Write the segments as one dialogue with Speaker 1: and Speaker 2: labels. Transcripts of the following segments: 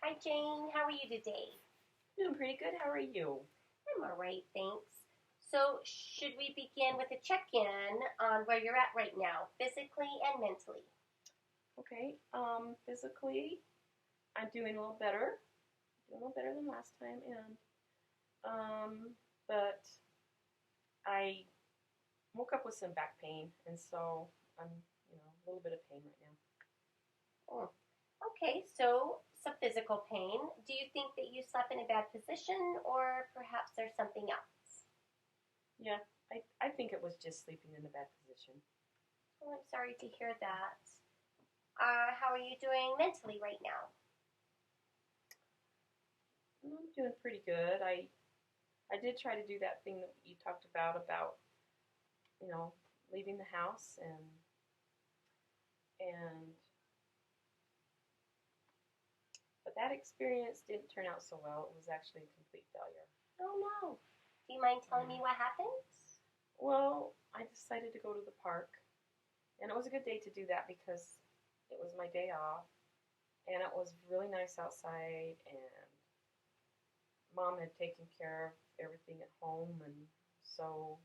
Speaker 1: Hi, Jane. How are you today?
Speaker 2: Doing pretty good. How are you?
Speaker 1: I'm all right, thanks. So, should we begin with a check-in on where you're at right now, physically and mentally?
Speaker 2: Okay. Physically, I'm doing a little better. Doing a little better than last time, but I woke up with some back pain, and so I'm, a little bit of pain right now.
Speaker 1: Oh. Okay, so some physical pain. Do you think that you slept in a bad position, or perhaps there's something else?
Speaker 2: Yeah, I think it was just sleeping in a bad position.
Speaker 1: Oh, I'm sorry to hear that. How are you doing mentally right now?
Speaker 2: I'm doing pretty good. I did try to do that thing that you talked about leaving the house and but that experience didn't turn out so well. It was actually a complete failure.
Speaker 1: Oh no. Do you mind telling me what happened?
Speaker 2: Well, I decided to go to the park, and it was a good day to do that because it was my day off, and it was really nice outside, and Mom had taken care of everything at home, and so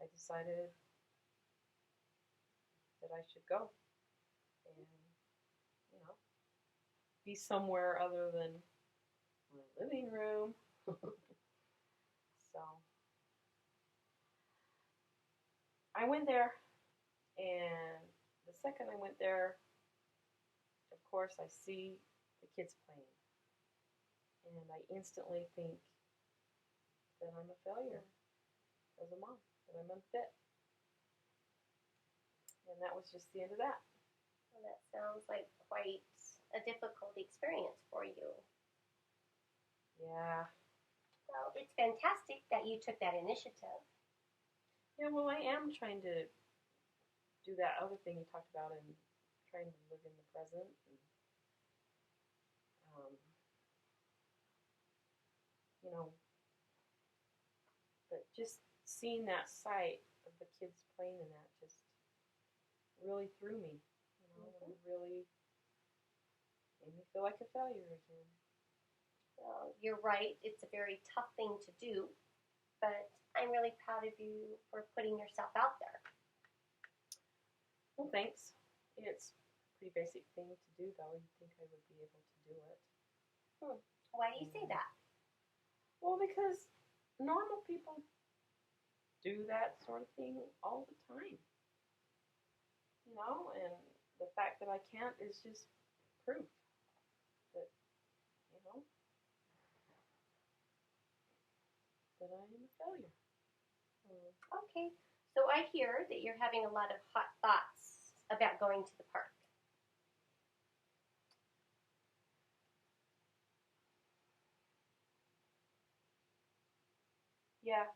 Speaker 2: I decided that I should go and, be somewhere other than my living room. So I went there, and the second I went there, of course, I see the kids playing, and I instantly think that I'm a failure as a mom, that I'm unfit. And that was just the end of that.
Speaker 1: Well, that sounds like quite a difficult experience for you.
Speaker 2: Yeah.
Speaker 1: Well, it's fantastic that you took that initiative.
Speaker 2: Yeah, well, I am trying to do that other thing you talked about and trying to live in the present. And, but just seeing that sight of the kids playing in that just really threw me, and really made me feel like a failure again.
Speaker 1: Well, you're right. It's a very tough thing to do, but I'm really proud of you for putting yourself out there.
Speaker 2: Well, thanks. It's a pretty basic thing to do, though. You'd think I would be able to do it.
Speaker 1: Why do you say that?
Speaker 2: Well, because normal people do that sort of thing all the time. And the fact that I can't is just proof that, that I am a failure.
Speaker 1: Okay, so I hear that you're having a lot of hot thoughts about going to the park.
Speaker 2: Yeah,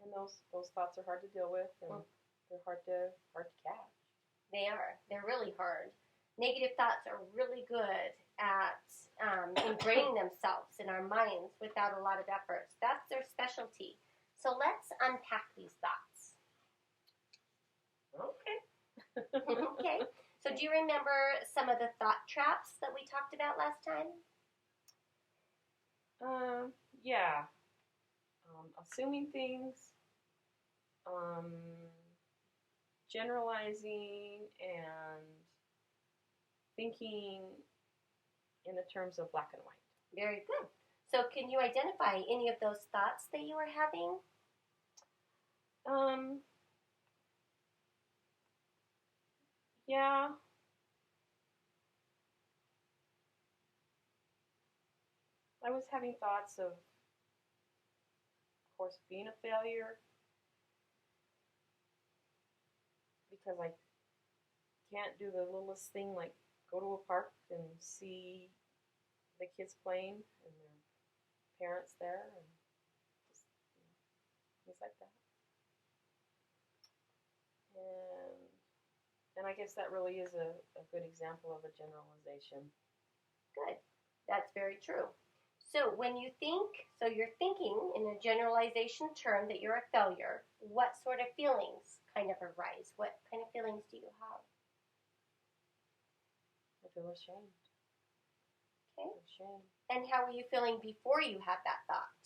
Speaker 2: and those thoughts are hard to deal with, and they're hard to catch.
Speaker 1: They are. They're really hard. Negative thoughts are really good at ingraining themselves in our minds without a lot of effort. That's their specialty. So let's unpack these thoughts.
Speaker 2: Okay.
Speaker 1: Okay. So do you remember some of the thought traps that we talked about last time?
Speaker 2: Yeah. Assuming things, generalizing, and thinking in the terms of black and white.
Speaker 1: Very good. So can you identify any of those thoughts that you were having?
Speaker 2: Yeah. I was having thoughts of course, being a failure because I can't do the littlest thing like go to a park and see the kids playing and their parents there and just things like that. And I guess that really is a good example of a generalization.
Speaker 1: Good. That's very true. So when you think, so you're thinking in a generalization term that you're a failure, what sort of feelings kind of arise? What kind of feelings do you have?
Speaker 2: I feel ashamed.
Speaker 1: Okay.
Speaker 2: of shame.
Speaker 1: And how were you feeling before you had that thought?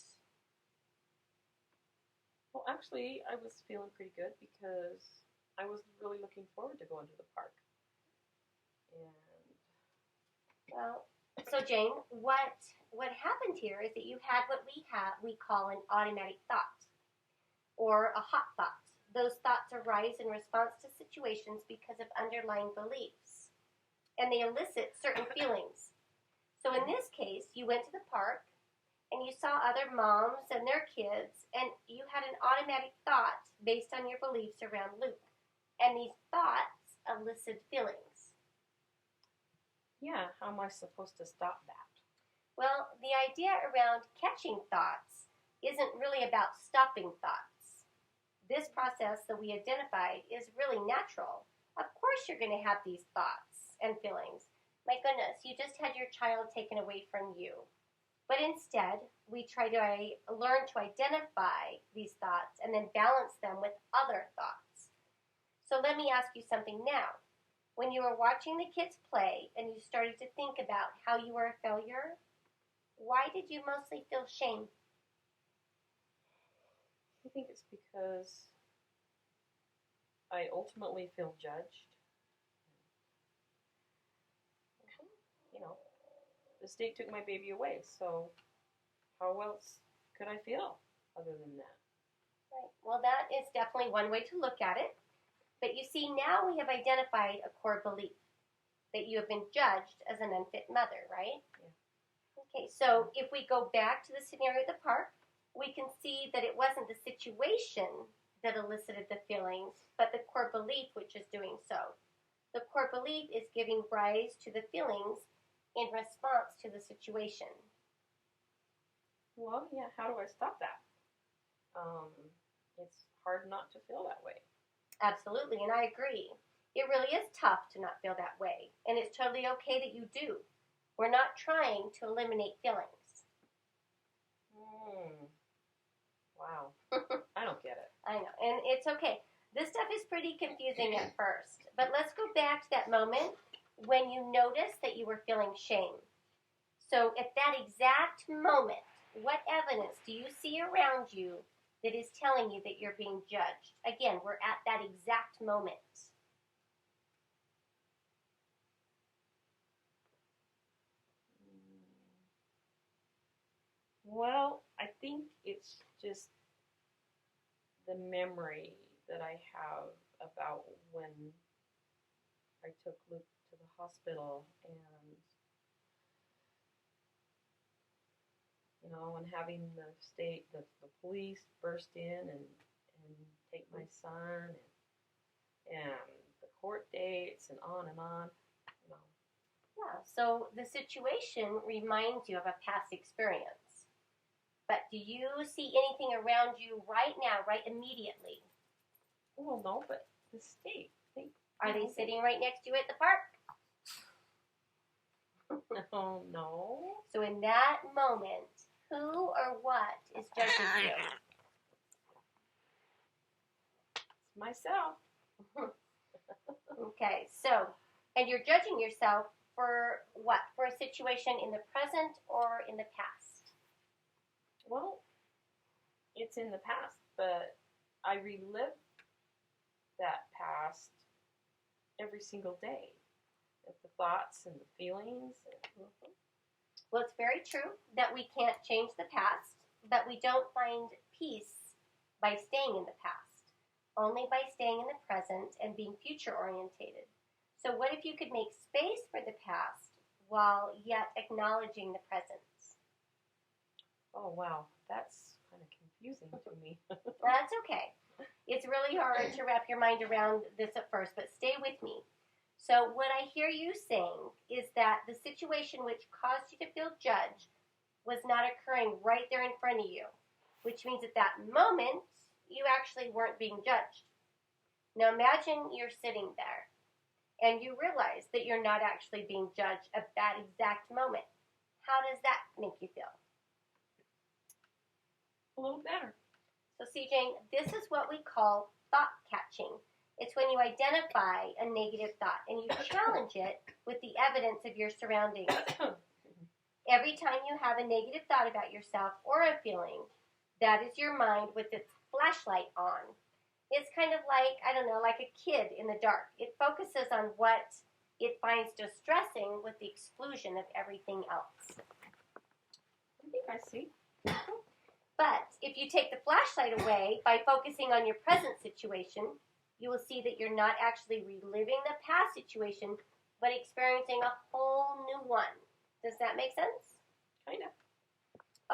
Speaker 2: Well, actually, I was feeling pretty good because I was really looking forward to going to the park. And
Speaker 1: Well, so Jane, what happened here is that you had what we call an automatic thought or a hot thought. Those thoughts arise in response to situations because of underlying beliefs, and they elicit certain feelings. So in this case, you went to the park and you saw other moms and their kids, and you had an automatic thought based on your beliefs around Luke. And these thoughts elicit feelings.
Speaker 2: yeah, how am I supposed to stop that?
Speaker 1: Well, the idea around catching thoughts isn't really about stopping thoughts. This process that we identified is really natural. Of course you're going to have these thoughts and feelings. My goodness, you just had your child taken away from you. But instead, we try to learn to identify these thoughts and then balance them with other thoughts. So let me ask you something now. When you were watching the kids play and you started to think about how you were a failure, why did you mostly feel shame?
Speaker 2: I think it's because I ultimately feel judged. You know, the state took my baby away, so how else could I feel other than that?
Speaker 1: Right. Well, that is definitely one way to look at it. But you see, now we have identified a core belief that you have been judged as an unfit mother, right?
Speaker 2: Yeah.
Speaker 1: Okay, so if we go back to the scenario at the park, we can see that it wasn't the situation that elicited the feelings, but the core belief which is doing so. The core belief is giving rise to the feelings in response to the situation.
Speaker 2: Well, yeah, how do I stop that? It's hard not to feel that way.
Speaker 1: Absolutely, and I agree. It really is tough to not feel that way, and it's totally okay that you do. We're not trying to eliminate feelings.
Speaker 2: Wow. I don't get it.
Speaker 1: I know, and it's okay. This stuff is pretty confusing at first, but let's go back to that moment when you noticed that you were feeling shame. So at that exact moment, what evidence do you see around you that is telling you that you're being judged? Again, we're at that exact moment.
Speaker 2: Well, I think it's just the memory that I have about when I took Luke to the hospital and, you know, and having the police burst in and take my son and the court dates and on and on, you know.
Speaker 1: Yeah, so the situation reminds you of a past experience. But do you see anything around you right now, right immediately?
Speaker 2: Well, no, but the state.
Speaker 1: Are they sitting right next to you at the park?
Speaker 2: Oh, no.
Speaker 1: So in that moment, who or what is judging you?
Speaker 2: It's myself.
Speaker 1: Okay, so, and you're judging yourself for what? For a situation in the present or in the past?
Speaker 2: Well, it's in the past, but I relive that past every single day. The thoughts and the feelings.
Speaker 1: Well, it's very true that we can't change the past, but we don't find peace by staying in the past, only by staying in the present and being future orientated. So what if you could make space for the past while yet acknowledging the present?
Speaker 2: Oh, wow. That's kind of confusing to me.
Speaker 1: That's okay. It's really hard to wrap your mind around this at first, but stay with me. So what I hear you saying is that the situation which caused you to feel judged was not occurring right there in front of you, which means at that moment, you actually weren't being judged. Now imagine you're sitting there and you realize that you're not actually being judged at that exact moment. How does that make you feel?
Speaker 2: A little better.
Speaker 1: So CJ, this is what we call thought catching. It's when you identify a negative thought and you challenge it with the evidence of your surroundings. Every time you have a negative thought about yourself or a feeling, that is your mind with its flashlight on. It's kind of like, I don't know, like a kid in the dark. It focuses on what it finds distressing with the exclusion of everything else.
Speaker 2: I think I see.
Speaker 1: But if you take the flashlight away by focusing on your present situation, you will see that you're not actually reliving the past situation, but experiencing a whole new one. Does that make sense?
Speaker 2: Kind of.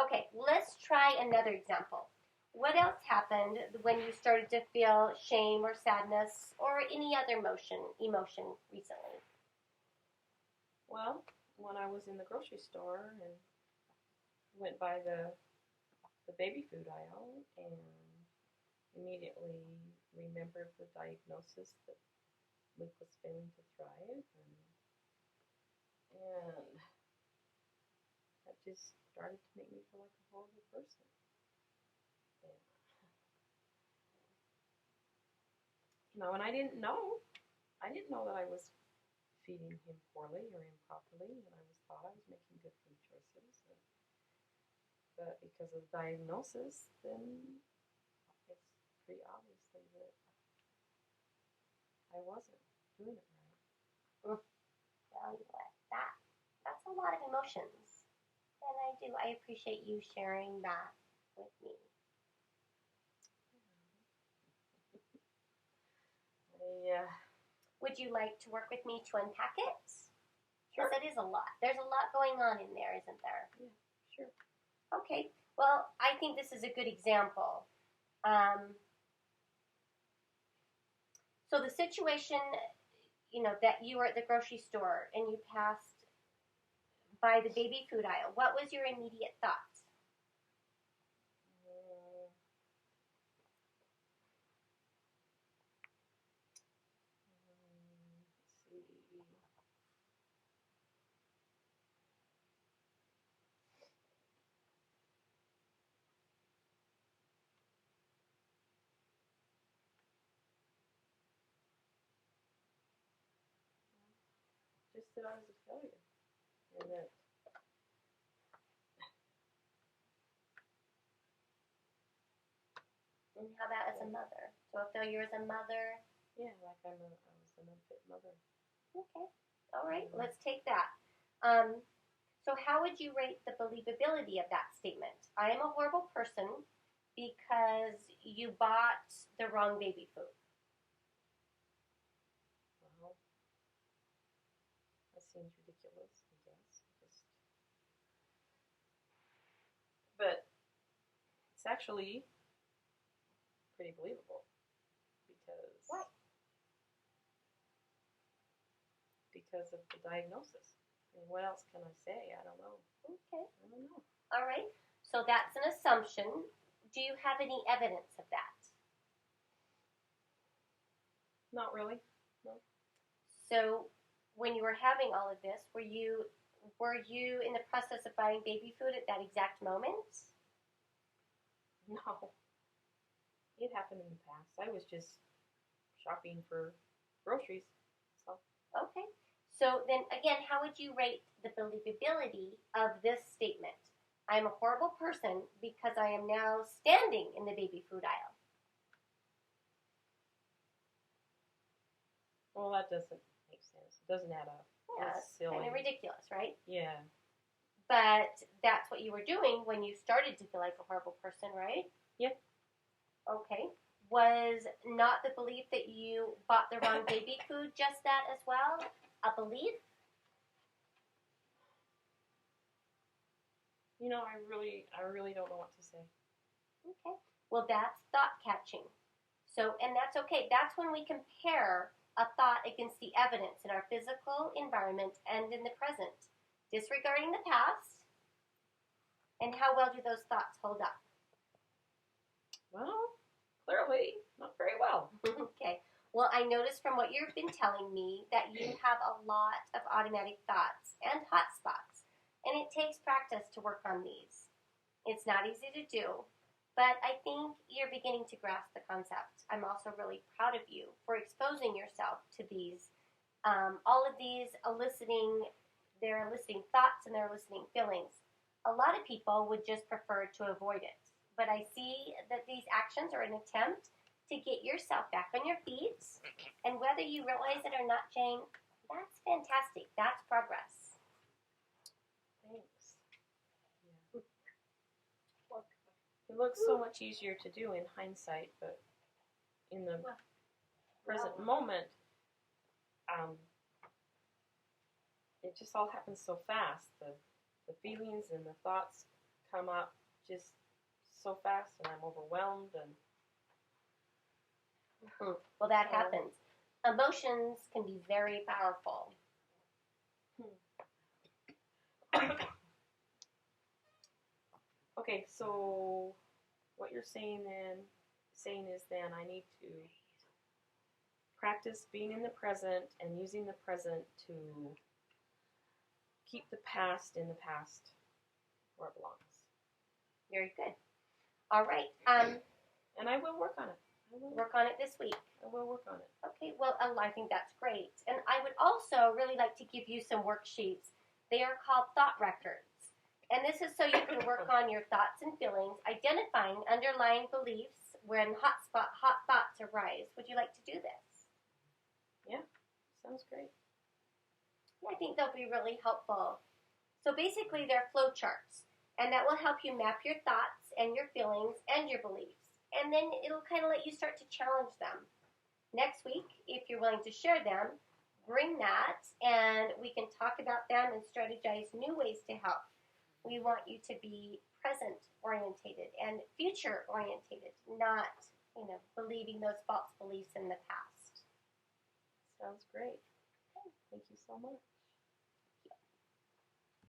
Speaker 1: Okay, let's try another example. What else happened when you started to feel shame or sadness or any other emotion recently?
Speaker 2: Well, when I was in the grocery store and went by the baby food aisle and immediately remembered the diagnosis that Luke was failing to thrive, and that just started to make me feel like a horrible person. And I didn't know that I was feeding him poorly or improperly, and I thought I was making good food choices. But because of the diagnosis, then it's pretty obviously that I wasn't doing it right.
Speaker 1: Well, you know what? That's a lot of emotions. And I appreciate you sharing that with me.
Speaker 2: Yeah.
Speaker 1: Would you like to work with me to unpack it? Because it is a lot. There's a lot going on in there, isn't there?
Speaker 2: Yeah, sure.
Speaker 1: Okay. Well, I think this is a good example. So the situation, that you were at the grocery store and you passed by the baby food aisle, what was your immediate thought?
Speaker 2: Just that I was a failure, and that
Speaker 1: And how about as a mother? So a failure as a mother?
Speaker 2: Yeah, like I was an unfit mother.
Speaker 1: Okay. All right. Let's take that. So how would you rate the believability of that statement? I am a horrible person because you bought the wrong baby food.
Speaker 2: Well, that seems ridiculous, I guess. But it's actually pretty believable because
Speaker 1: Why?
Speaker 2: Because of the diagnosis. I mean, what else can I say? I don't know.
Speaker 1: Okay.
Speaker 2: I don't know.
Speaker 1: All right. So that's an assumption. Do you have any evidence of that?
Speaker 2: Not really. No.
Speaker 1: So when you were having all of this, were you in the process of buying baby food at that exact moment?
Speaker 2: No. It happened in the past. I was just shopping for groceries. So.
Speaker 1: Okay. So then again, how would you rate the believability of this statement? I am a horrible person because I am now standing in the baby food aisle.
Speaker 2: Well, that doesn't make sense. It doesn't add up.
Speaker 1: Yeah,
Speaker 2: That's
Speaker 1: it's
Speaker 2: silly.
Speaker 1: kind of ridiculous, right?
Speaker 2: Yeah.
Speaker 1: But that's what you were doing when you started to feel like a horrible person, right?
Speaker 2: Yeah.
Speaker 1: Okay. Was not the belief that you bought the wrong baby food just that as well? A belief?
Speaker 2: I really don't know what to say.
Speaker 1: Okay. Well, that's thought catching. So, and that's okay. That's when we compare a thought against the evidence in our physical environment and in the present, disregarding the past, and how well do those thoughts hold up?
Speaker 2: Well, clearly, not very well.
Speaker 1: Okay. Well, I noticed from what you've been telling me that you have a lot of automatic thoughts and hot spots, and it takes practice to work on these. It's not easy to do, but I think you're beginning to grasp the concept. I'm also really proud of you for exposing yourself to these, all of these eliciting they're eliciting thoughts and they're eliciting feelings. A lot of people would just prefer to avoid it. But I see that these actions are an attempt to get yourself back on your feet. And whether you realize it or not, Jane, that's fantastic. That's progress.
Speaker 2: Thanks. Yeah. It looks so much easier to do in hindsight, but in the present moment, it just all happens so fast. The feelings and the thoughts come up just so fast, and I'm overwhelmed. And
Speaker 1: well, that happens. Emotions can be very powerful.
Speaker 2: Okay, so what you're saying is I need to practice being in the present and using the present to keep the past in the past where it belongs.
Speaker 1: Very good. All right.
Speaker 2: And I will work on it.
Speaker 1: Work on it this week.
Speaker 2: I will work on it.
Speaker 1: Okay, well, I think that's great. And I would also really like to give you some worksheets. They are called thought records. And this is so you can work on your thoughts and feelings, identifying underlying beliefs when hot thoughts arise. Would you like to do this?
Speaker 2: Yeah, sounds great.
Speaker 1: I think they'll be really helpful. So basically, they're flow charts. And that will help you map your thoughts and your feelings and your beliefs. And then it'll kind of let you start to challenge them. Next week, if you're willing to share them, bring that and we can talk about them and strategize new ways to help. We want you to be present-orientated and future-orientated, not, believing those false beliefs in the past.
Speaker 2: Sounds great. Thank you so much.